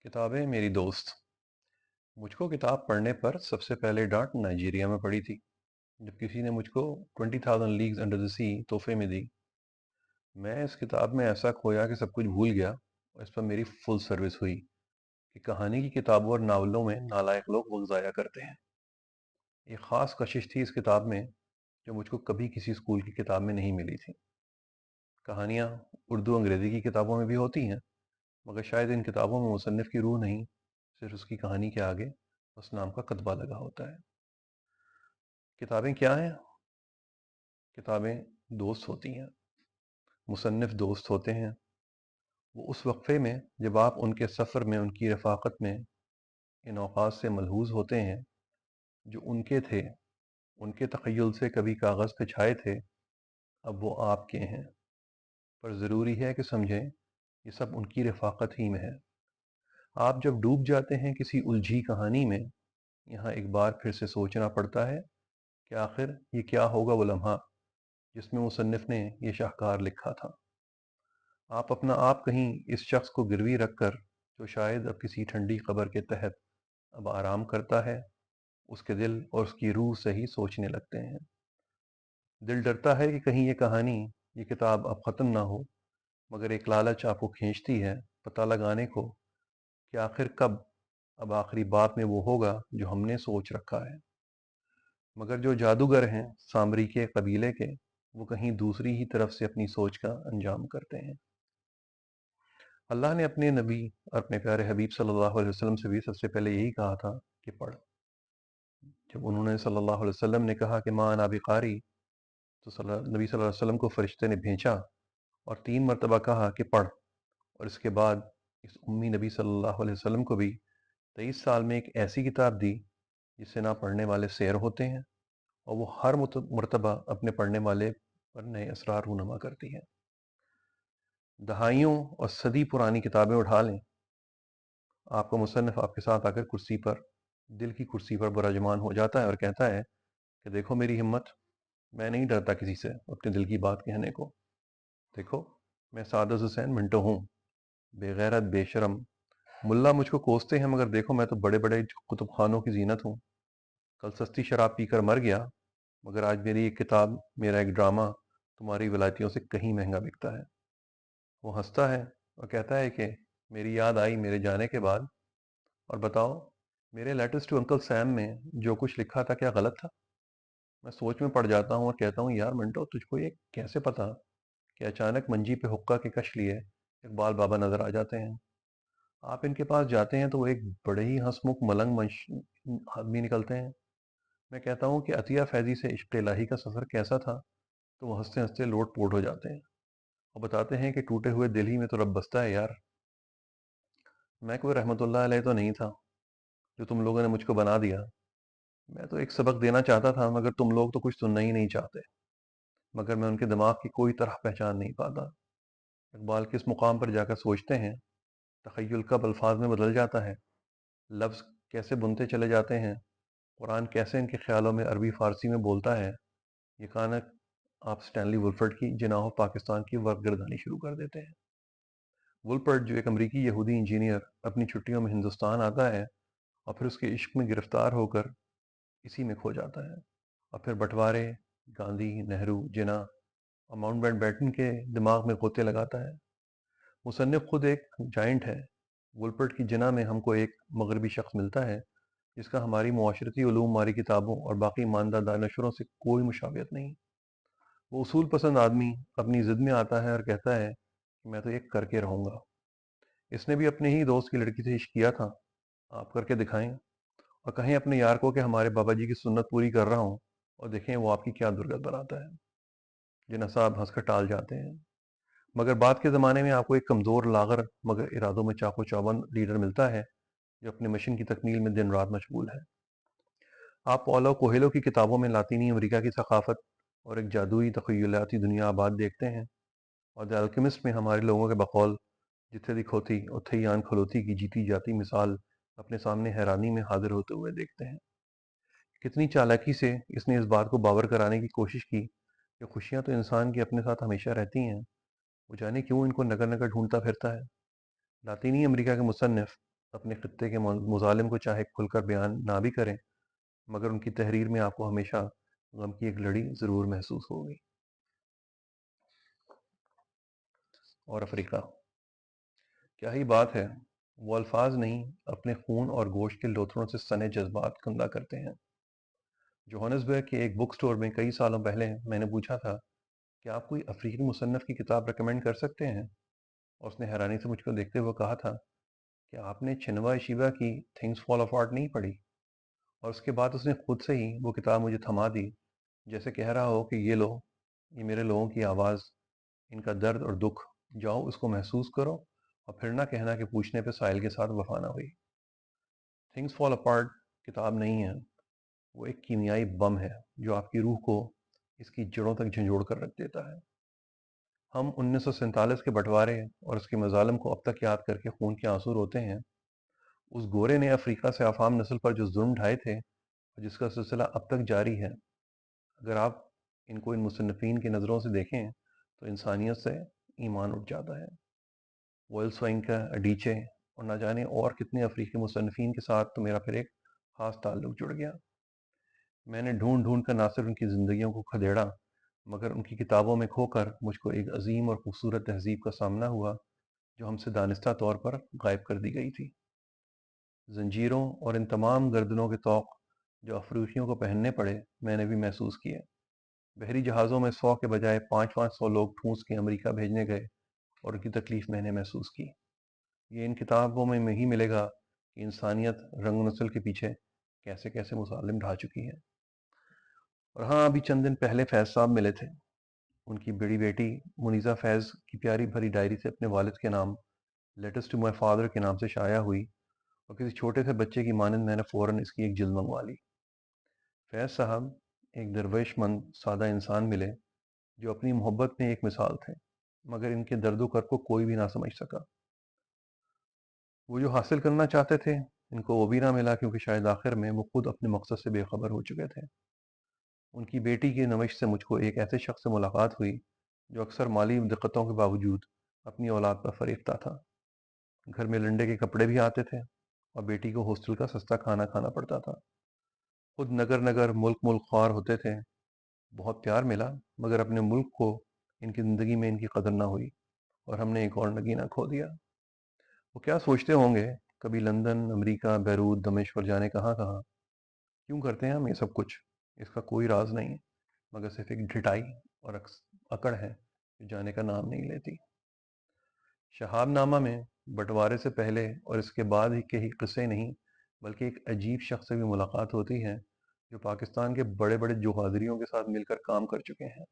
किताबें मेरी दोस्त। मुझको किताब पढ़ने पर सबसे पहले डांट नाइजीरिया में पड़ी थी, जब किसी ने मुझको 20,000 लीग्स अंडर द सी तोहफे में दी। मैं इस किताब में ऐसा खोया कि सब कुछ भूल गया, और इस पर मेरी फुल सर्विस हुई कि कहानी की किताबों और नावलों में नालायक लोग वक्त ज़ाया करते हैं। एक ख़ास कशिश थी इस किताब में, जो मुझको कभी किसी स्कूल की किताब में नहीं मिली थी। कहानियाँ उर्दू अंग्रेज़ी की किताबों में भी होती हैं, मगर शायद इन किताबों में मुसन्निफ़ की रूह नहीं, सिर्फ उसकी कहानी के आगे उस नाम का कतबा लगा होता है। किताबें क्या हैं? किताबें दोस्त होती हैं। मुसन्निफ़ दोस्त होते हैं। वो उस वक़्फ़े में जब आप उनके सफ़र में, उनकी रफ़ाक़त में इन औक़ात से मलहूज़ होते हैं, जो उनके थे, उनके तख़य्युल से कभी कागज़ पे छाए थे, अब वो आपके हैं। पर ज़रूरी है कि समझें, ये सब उनकी रफ़ाक़त ही में है। आप जब डूब जाते हैं किसी उलझी कहानी में, यहाँ एक बार फिर से सोचना पड़ता है कि आखिर ये क्या होगा वो लम्हा जिसमें मुसन्निफ़ ने ये शाहकार लिखा था। आप अपना आप कहीं इस शख्स को गिरवी रख कर, जो शायद अब किसी ठंडी कब्र के तहत अब आराम करता है, उसके दिल और उसकी रूह से ही सोचने लगते हैं। दिल डरता है कि कहीं ये कहानी, ये किताब अब ख़त्म ना हो, मगर एक लालच आपको खींचती है पता लगाने को कि आखिर कब अब आखिरी बात में वो होगा जो हमने सोच रखा है। मगर जो जादूगर हैं सामरी के कबीले के, वो कहीं दूसरी ही तरफ से अपनी सोच का अंजाम करते हैं। अल्लाह ने अपने नबी और अपने प्यारे हबीब सल्लल्लाहु अलैहि वसल्लम से भी सबसे पहले यही कहा था कि पढ़। जब उन्होंने सल्लल्लाहु अलैहि वसल्लम ने कहा कि मां अना बिकारी, तो नबी सल्लल्लाहु अलैहि वसल्लम को फरिश्ते ने भेजा और 3 मरतबा कहा कि पढ़। और इसके बाद इस उम्मी नबी सल्लल्लाहु अलैहि वसल्लम को भी 23 साल में एक ऐसी किताब दी जिससे ना पढ़ने वाले सैर होते हैं, और वो हर मरतबा अपने पढ़ने वाले पर नए असरार रूनमा करती है। दहाइयों और सदी पुरानी किताबें उठा लें, आपका मुसन्निफ आपके साथ आकर कुर्सी पर, दिल की कुर्सी पर बुराजमान हो जाता है और कहता है कि देखो मेरी हिम्मत, मैं नहीं डरता किसी से अपने दिल की बात कहने को। देखो, मैं सादत हुसैन मिंटो हूँ, बेगैरत बेशरम। मुल्ला मुझको कोसते हैं, मगर देखो मैं तो बड़े बड़े कुतुब खानों की जीनत हूँ। कल सस्ती शराब पीकर मर गया, मगर आज मेरी एक किताब, मेरा एक ड्रामा तुम्हारी विलायतियों से कहीं महंगा बिकता है। वो हंसता है और कहता है कि मेरी याद आई मेरे जाने के बाद, और बताओ, मेरे लेटर्स टू अंकल सैम में जो कुछ लिखा था क्या गलत था? मैं सोच में पड़ जाता हूँ और कहता हूँ, यार मिंटो, तुझको ये कैसे पता कि अचानक मंजी पे हुक्का के कश लिए इकबाल बाबा नजर आ जाते हैं? आप इनके पास जाते हैं तो वो एक बड़े ही हंसमुख मलंग मंश आदमी निकलते हैं। मैं कहता हूँ कि अतिया फैजी से इश्क इलाही का सफ़र कैसा था, तो वो हंसते हंसते लोट पोट हो जाते हैं और बताते हैं कि टूटे हुए दिल ही में तो रब बसता है यार। मैं कोई रहमतुल्लाह अलैह तो नहीं था जो तुम लोगों ने मुझको बना दिया। मैं तो एक सबक देना चाहता था, मगर तुम लोग तो कुछ सुनना ही नहीं चाहते। मगर मैं उनके दिमाग की कोई तरह पहचान नहीं पाता। इकबाल किस मुकाम पर जाकर सोचते हैं, तख़य्युल कब अल्फाज में बदल जाता है, लफ्ज़ कैसे बुनते चले जाते हैं, कुरान कैसे इनके ख्यालों में अरबी फ़ारसी में बोलता है, ये अचानक आप स्टैनली वुलफर्ड की जिनाह पाकिस्तान की वर्कगर्दानी शुरू कर देते हैं। वुलफर्ड, जो एक अमरीकी यहूदी इंजीनियर अपनी छुट्टियों में हिंदुस्तान आता है और फिर उसके इश्क में गिरफ्तार होकर इसी में खो जाता है, और फिर बंटवारे, गांधी, नेहरू, जिन्ना और माउंटबेटन के दिमाग में गोते लगाता है। मुसन्निफ खुद एक जाइंट है। वुलपर्ट की जिन्ना में हमको एक मगरबी शख्स मिलता है जिसका हमारी मुआशरती उलूम, हमारी किताबों और बाकी ईमानदार नशरों से कोई मुशाबियत नहीं। वो उसूल पसंद आदमी अपनी जिद में आता है और कहता है कि मैं तो ये करके रहूंगा। इसने भी अपने ही दोस्त की लड़की से इश्क किया था, आप करके दिखाएं और कहें अपने यार को कि हमारे बाबा जी की सुन्नत पूरी कर रहा हूँ, और देखें वो आपकी क्या दुर्गत बनाता है। जिन्ना साहब हंसकर टाल जाते हैं। मगर बाद के ज़माने में आपको एक कमज़ोर, लागर मगर इरादों में चाको चौबंद लीडर मिलता है, जो अपने मिशन की तकमील में दिन रात मशगूल है। आप पौलो कोहेलो की किताबों में लातीनी अमेरिका की सकाफत और एक जादुई तखयलाती दुनिया आबाद देखते हैं, और द अल्केमिस्ट में हमारे लोगों के बकौल जिथे दिखोती उथे ही आन खलोती की जीती जाती मिसाल अपने सामने हैरानी में हाजिर होते हुए देखते हैं। कितनी चालाकी से इसने इस बात को बावर कराने की कोशिश की कि खुशियां तो इंसान की अपने साथ हमेशा रहती हैं, वो जाने क्यों इनको नगर नगर ढूंढता फिरता है। लातीनी अमेरिका के मुसन्निफ اپنے خطے کے مظالم کو چاہے کھل کر بیان نہ بھی کریں، مگر ان کی تحریر میں آپ کو ہمیشہ غم کی ایک لڑی ضرور محسوس ہوگی۔ اور افریقہ، کیا ہی بات ہے، وہ الفاظ نہیں اپنے خون اور گوشت کے لوتھڑوں سے سنے جذبات کندہ کرتے ہیں۔ جوہانسبرگ کے ایک بک سٹور میں کئی سالوں پہلے میں نے پوچھا تھا کہ آپ کوئی افریقی مصنف کی کتاب ریکمینڈ کر سکتے ہیں، اور اس نے حیرانی سے مجھ کو دیکھتے ہوئے کہا تھا کہ آپ نے چنوا ایشیبا کی تھنگس فال اپارٹ نہیں پڑھی؟ اور اس کے بعد اس نے خود سے ہی وہ کتاب مجھے تھما دی، جیسے کہہ رہا ہو کہ یہ لو، یہ میرے لوگوں کی آواز، ان کا درد اور دکھ، جاؤ اس کو محسوس کرو، اور پھر نہ کہنا کہ پوچھنے پہ سائل کے ساتھ وفا نہ ہوئی۔ تھنگس فال اپارٹ کتاب نہیں ہے، وہ ایک کیمیائی بم ہے جو آپ کی روح کو اس کی جڑوں تک جھنجھوڑ کر رکھ دیتا ہے۔ ہم 1947 کے بٹوارے اور اس کے مظالم کو اب تک یاد کر کے خون کے آنسو روتے ہیں۔ اس گورے نے افریقہ سے عوام نسل پر جو ظلم ڈھائے تھے، اور جس کا سلسلہ اب تک جاری ہے، اگر آپ ان کو ان مصنفین کی نظروں سے دیکھیں تو انسانیت سے ایمان اٹھ جاتا ہے۔ ویلسوئنکا، اڈیچے اور نہ جانے اور کتنے افریقی مصنفین کے ساتھ تو میرا پھر ایک خاص تعلق جڑ گیا۔ میں نے ڈھونڈ ڈھونڈ کر نہ صرف ان کی زندگیوں کو کھدیڑا، مگر ان کی کتابوں میں کھو کر مجھ کو ایک عظیم اور خوبصورت تہذیب کا سامنا ہوا جو ہم سے دانستہ طور پر غائب کر دی گئی تھی۔ زنجیروں اور ان تمام گردنوں کے طوق جو افریقیوں کو پہننے پڑے، میں نے بھی محسوس کیے۔ بحری جہازوں میں 100 کے بجائے 500 لوگ ٹھونس کے امریکہ بھیجنے گئے، اور ان کی تکلیف میں نے محسوس کی۔ یہ ان کتابوں میں ہی ملے گا کہ انسانیت رنگ نسل کے پیچھے کیسے کیسے مظالم ڈھا چکی ہے۔ اور ہاں، ابھی چند دن پہلے فیض صاحب ملے تھے۔ ان کی بڑی بیٹی منیزہ فیض کی پیاری بھری ڈائری سے اپنے والد کے نام لیٹرز ٹو مائی فادر کے نام سے شائع ہوئی، اور کسی چھوٹے سے بچے کی مانند میں نے فوراً اس کی ایک جلد منگوا لی۔ فیض صاحب ایک درویش مند سادہ انسان ملے جو اپنی محبت میں ایک مثال تھے، مگر ان کے درد و کرب کو کوئی بھی نہ سمجھ سکا۔ وہ جو حاصل کرنا چاہتے تھے ان کو وہ بھی نہ ملا، کیونکہ شاید آخر میں وہ خود اپنے مقصد سے بے خبر ہو چکے تھے۔ ان کی بیٹی کی نمائش سے مجھ کو ایک ایسے شخص سے ملاقات ہوئی جو اکثر مالی دقتوں کے باوجود اپنی اولاد پر فریفتہ تھا۔ گھر میں لنڈے کے کپڑے بھی آتے تھے، اور بیٹی کو ہاسٹل کا سستا کھانا کھانا پڑتا تھا۔ خود نگر نگر ملک ملک خوار ہوتے تھے۔ بہت پیار ملا، مگر اپنے ملک کو ان کی زندگی میں ان کی قدر نہ ہوئی، اور ہم نے ایک اور نگینہ کھو دیا۔ وہ کیا سوچتے ہوں گے، کبھی لندن، امریکہ، بیروت، دمشق اور جانے کہاں کہاں۔ کیوں کرتے ہیں ہم یہ سب کچھ؟ اس کا کوئی راز نہیں، مگر صرف ایک ڈھٹائی اور اکڑ ہے جو جانے کا نام نہیں لیتی۔ شہاب نامہ میں بٹوارے سے پہلے اور اس کے بعد ہی کے ہی قصے نہیں، بلکہ ایک عجیب شخص سے بھی ملاقات ہوتی ہے جو پاکستان کے بڑے بڑے جوہادریوں کے ساتھ مل کر کام کر چکے ہیں۔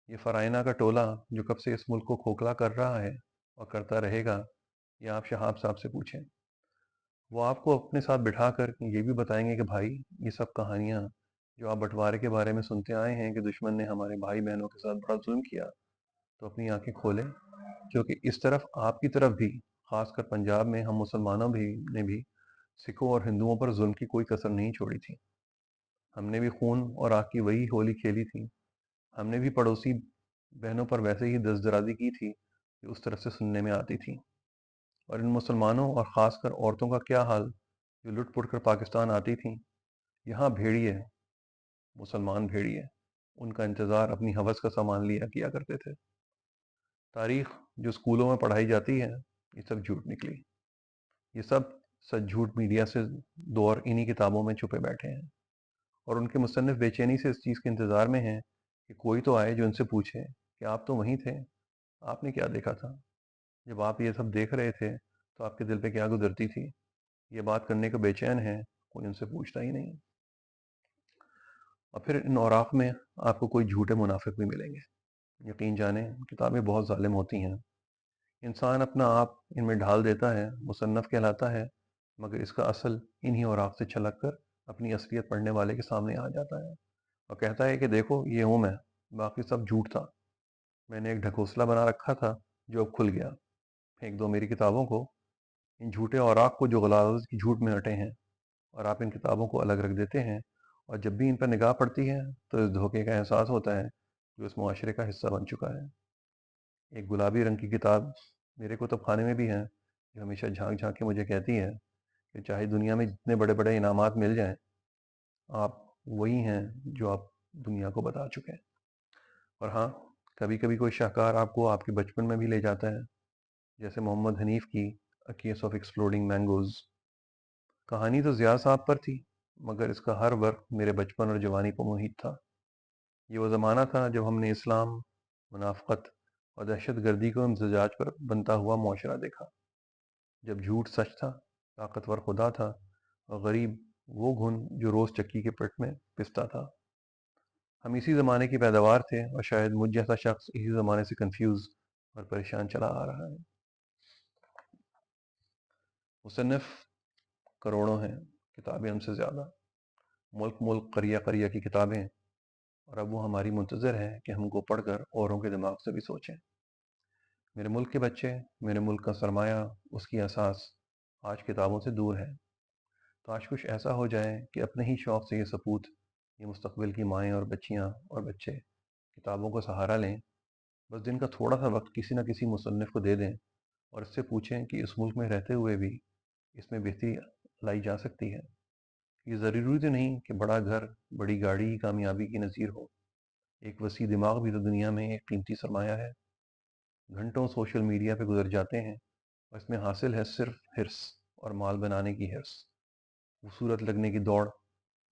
یہ فرائنہ کا ٹولہ جو کب سے اس ملک کو کھوکھلا کر رہا ہے اور کرتا رہے گا، یہ آپ شہاب صاحب سے پوچھیں۔ وہ آپ کو اپنے ساتھ بٹھا کر یہ بھی بتائیں گے کہ بھائی، یہ سب کہانیاں جو آپ بٹوارے کے بارے میں سنتے آئے ہیں کہ دشمن نے ہمارے بھائی بہنوں کے ساتھ بڑا ظلم کیا، تو اپنی آنکھیں کھولیں، کیونکہ اس طرف آپ کی طرف بھی، خاص کر پنجاب میں ہم مسلمانوں نے بھی سکھوں اور ہندوؤں پر ظلم کی کوئی کسر نہیں چھوڑی تھی۔ ہم نے بھی خون اور آگ کی وہی ہولی کھیلی تھی۔ ہم نے بھی پڑوسی بہنوں پر ویسے ہی دست درازی کی تھی کہ اس طرف سے سننے میں آتی تھی۔ اور ان مسلمانوں اور خاص کر عورتوں کا کیا حال جو لٹ پٹ کر پاکستان آتی تھیں؟ یہاں بھیڑیے، مسلمان بھیڑیے، ان کا انتظار اپنی حوث کا سامان لیا کیا کرتے تھے۔ تاریخ جو اسکولوں میں پڑھائی جاتی ہے، یہ سب جھوٹ نکلی۔ یہ سب سچ جھوٹ میڈیا سے دور انہی کتابوں میں چھپے بیٹھے ہیں، اور ان کے مصنف بے چینی سے اس چیز کے انتظار میں ہیں کہ کوئی تو آئے جو ان سے پوچھے کہ آپ تو وہیں تھے، آپ نے کیا دیکھا تھا؟ جب آپ یہ سب دیکھ رہے تھے تو آپ کے دل پہ کیا گزرتی تھی؟ یہ بات کرنے کو بے چین ہے، کوئی ان سے پوچھتا ہی نہیں۔ اور پھر ان اوراق میں آپ کو کوئی جھوٹے منافق بھی ملیں گے۔ یقین جانیں، کتابیں بہت ظالم ہوتی ہیں۔ انسان اپنا آپ ان میں ڈھال دیتا ہے، مصنف کہلاتا ہے، مگر اس کا اصل انہی اوراق سے چھلک کر اپنی اصلیت پڑھنے والے کے سامنے آ جاتا ہے، اور کہتا ہے کہ دیکھو یہ ہوں میں، باقی سب جھوٹ تھا۔ میں نے ایک ڈھکوسلا بنا رکھا تھا جو اب کھل گیا۔ پھینک دو میری کتابوں کو، ان جھوٹے اوراق کو جو غلاظت کی جھوٹ میں اٹے ہیں، اور آپ ان کتابوں کو الگ رکھ دیتے ہیں، اور جب بھی ان پر نگاہ پڑتی ہے تو اس دھوکے کا احساس ہوتا ہے جو اس معاشرے کا حصہ بن چکا ہے۔ ایک گلابی رنگ کی کتاب میرے کتب خانے میں بھی ہے، جو हमेशा झांक झांक के मुझे कहती है कि चाहे दुनिया में जितने बड़े बड़े इनामात मिल जाएं, आप वही हैं जो आप दुनिया को बता चुके हैं। और हाँ, कभी कभी कोई शाहकार आपको आपके बचपन में भी ले जाता है, जैसे मोहम्मद हनीफ की a case of exploding mangoes. कहानी तो ज़िया साहब पर थी, मगर इसका हर वर्ग मेरे बचपन और जवानी पर मोहित था। ये वो ज़माना था जब हमने इस्लाम, मुनाफ़क़त और दहशत गर्दी को इम्तिजाज पर बनता हुआ मुआशरा देखा, जब झूठ सच था, ताकतवर खुदा था और गरीब वो घुन जो रोज़ चक्की के पेट में पिसता था। हम इसी ज़माने की पैदावार थे और शायद मुझ जैसा शख्स इसी ज़माने से कंफ्यूज और परेशान चला आ रहा है। मुसन्निफ करोड़ों हैं, किताबें हमसे ज़्यादा, मुल्क मुल्क करिया करिया की किताबें, और अब वो हमारी मुंतज़र है कि हमको पढ़कर औरों के दिमाग से भी सोचें। मेरे मुल्क के बच्चे, मेरे मुल्क का सरमाया, उसकी असास आज किताबों से दूर है। काश कुछ ऐसा हो जाए कि अपने ही शौक़ से ये सपूत, ये मुस्तकबिल की माएँ और बच्चियाँ और बच्चे किताबों का सहारा लें। बस दिन का थोड़ा सा वक्त किसी न किसी मुसन्निफ़ को दे दें और इससे पूछें कि इस मुल्क में रहते हुए भी इसमें बेहतरी लाई जा सकती है। ये ज़रूरी तो नहीं कि बड़ा घर, बड़ी गाड़ी ही कामयाबी की नज़ीर हो। एक वसी दिमाग भी तो दुनिया में एक कीमती सरमाया है। घंटों सोशल मीडिया पे गुजर जाते हैं और इसमें हासिल है सिर्फ हिर्स और माल बनाने की हिर्स, खूबसूरत लगने की दौड़,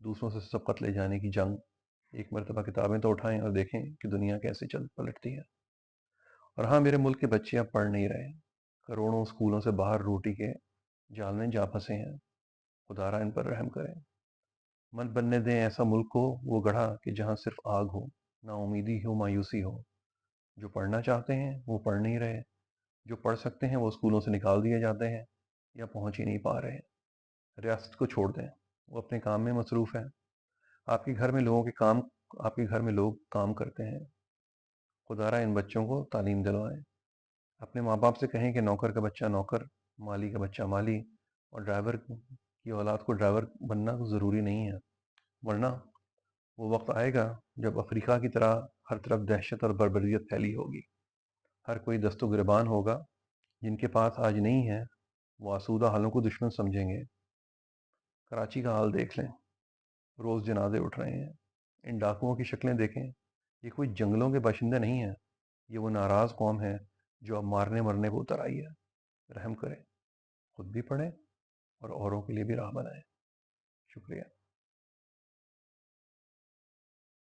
दूसरों से सबकत ले जाने की जंग। एक मरतबा किताबें तो उठाएं और देखें कि दुनिया कैसे चल पलटती है। और हाँ, मेरे मुल्क के बच्चे अब पढ़ नहीं रहे। करोड़ों स्कूलों से बाहर रोटी के जाल में जा फंसे हैं। खुदारा इन पर रहम करें। मत बनने दें ऐसा मुल्क को वो गढ़ा कि जहाँ सिर्फ आग हो, ना उम्मीदी हो, मायूसी हो। जो पढ़ना चाहते हैं वो पढ़ नहीं रहे, जो पढ़ सकते हैं वो स्कूलों से निकाल दिए जाते हैं या पहुंच ही नहीं पा रहे। रियासत को छोड़ दें, वो अपने काम में मसरूफ़ है। आपके घर में लोगों के काम आपके घर में लोग काम करते हैं। खुदारा इन बच्चों को तालीम दिलवाएं। अपने माँ बाप से कहें कि नौकर का बच्चा नौकर, माली का बच्चा माली, और ड्राइवर की औलाद को ड्राइवर बनना तो ज़रूरी नहीं है। वरना वो वक्त आएगा जब अफ्रीका की तरह हर तरफ दहशत और बर्बरियत फैली होगी। हर कोई दस्तो गिरबान होगा। जिनके पास आज नहीं है वो आसूदा हालों को दुश्मन समझेंगे। कराची का हाल देख लें, रोज़ जनाजे उठ रहे हैं। इन डाकुओं की शक्लें देखें, ये कोई जंगलों के बाशिंदे नहीं हैं। ये वो नाराज़ कौम है जो अब मारने मरने को उतर आई है। रहम करें, खुद भी पढ़ें और औरों के लिए भी राह बनाएं। शुक्रिया।